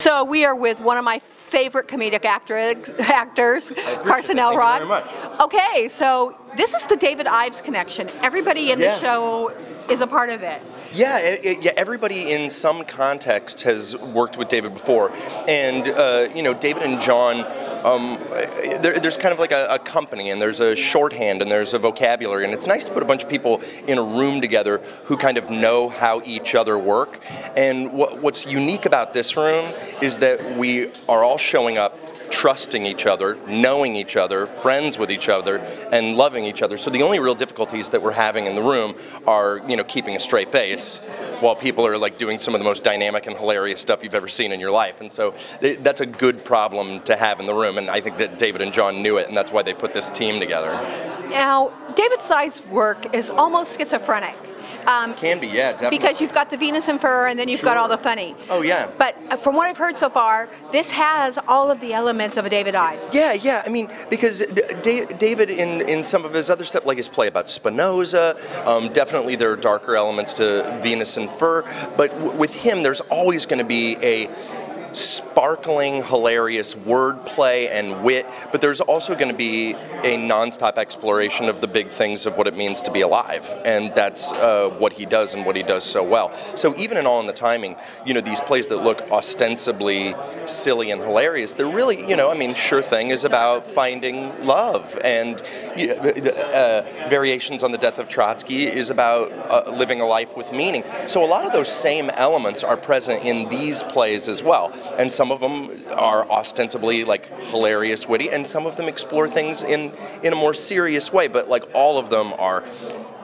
So we are with one of my favorite comedic actors, Carson Elrod. Thank you very much. Okay, so this is the David Ives connection. Everybody in the show is a part of it. Yeah, everybody in some context has worked with David before, and you know, David and John. There's kind of like a company, and there's a shorthand, and there's a vocabulary, and it's nice to put a bunch of people in a room together who kind of know how each other work. And what's unique about this room is that we are all showing up trusting each other, knowing each other, friends with each other, and loving each other. So the only real difficulties that we're having in the room are, you know, keeping a straight face while people are like doing some of the most dynamic and hilarious stuff you've ever seen in your life. And so that's a good problem to have in the room, and I think that David and John knew it, and that's why they put this team together. Now, David Ives' work is almost schizophrenic. Can be, yeah, definitely. Because you've got the Venus and Fur, and then you've got all the funny. Oh, yeah. But from what I've heard so far, this has all of the elements of a David Ives. Yeah. I mean, because David, in some of his other stuff, like his play about Spinoza, definitely there are darker elements to Venus and Fur. But with him, there's always going to be a sparkling, hilarious wordplay and wit, but there's also going to be a nonstop exploration of the big things of what it means to be alive, and that's what he does and what he does so well. So even in All in the Timing, you know, these plays that look ostensibly silly and hilarious, they're really, you know, I mean, Sure Thing is about finding love, and Variations on the Death of Trotsky is about living a life with meaning. So a lot of those same elements are present in these plays as well. And some of them are ostensibly like hilarious, witty, and some of them explore things in a more serious way. But like all of them are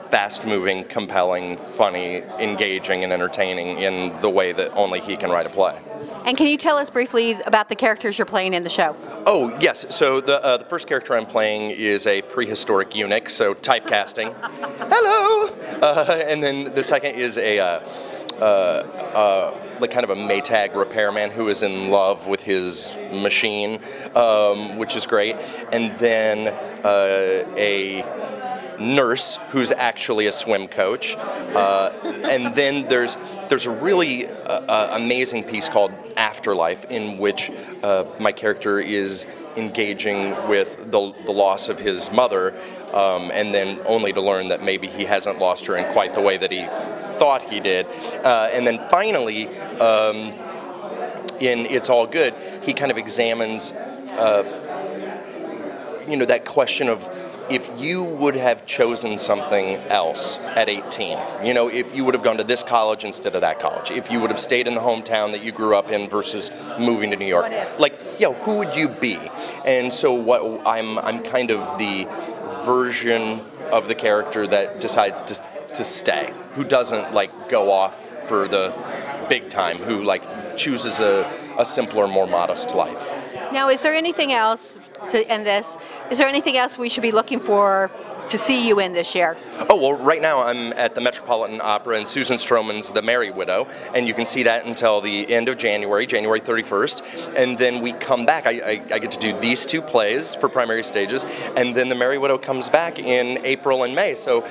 fast-moving, compelling, funny, engaging, and entertaining in the way that only he can write a play. And can you tell us briefly about the characters you're playing in the show? Oh, yes. So the first character I'm playing is a prehistoric eunuch, so typecasting. Hello! And then the second is like kind of a Maytag repairman who is in love with his machine, which is great. And then a nurse who's actually a swim coach, and then there's a really amazing piece called Afterlife, in which my character is engaging with the loss of his mother, and then only to learn that maybe he hasn't lost her in quite the way that he thought he did. And then finally, in It's All Good, he kind of examines you know, that question of if you would have chosen something else at 18, you know, if you would have gone to this college instead of that college, if you would have stayed in the hometown that you grew up in versus moving to New York, like, yeah, who would you be? And so what I'm kind of the version of the character that decides to stay, who doesn't like go off for the big time, who like chooses a simpler, more modest life. Now, is there anything else to end this? Is there anything else we should be looking for to see you in this year? Oh, well, right now I'm at the Metropolitan Opera in Susan Stroman's The Merry Widow, and you can see that until the end of January, January 31st, and then we come back. I get to do these two plays for primary stages, and then The Merry Widow comes back in April and May. So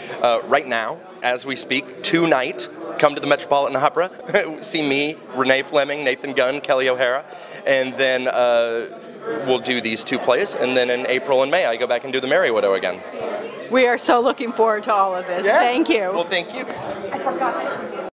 right now, as we speak, tonight, come to the Metropolitan Opera, see me, Renee Fleming, Nathan Gunn, Kelly O'Hara, and then we'll do these two plays, and then in April and May I go back and do The Merry Widow again. We are so looking forward to all of this. Yeah. Thank you. Well, thank you. I forgot to.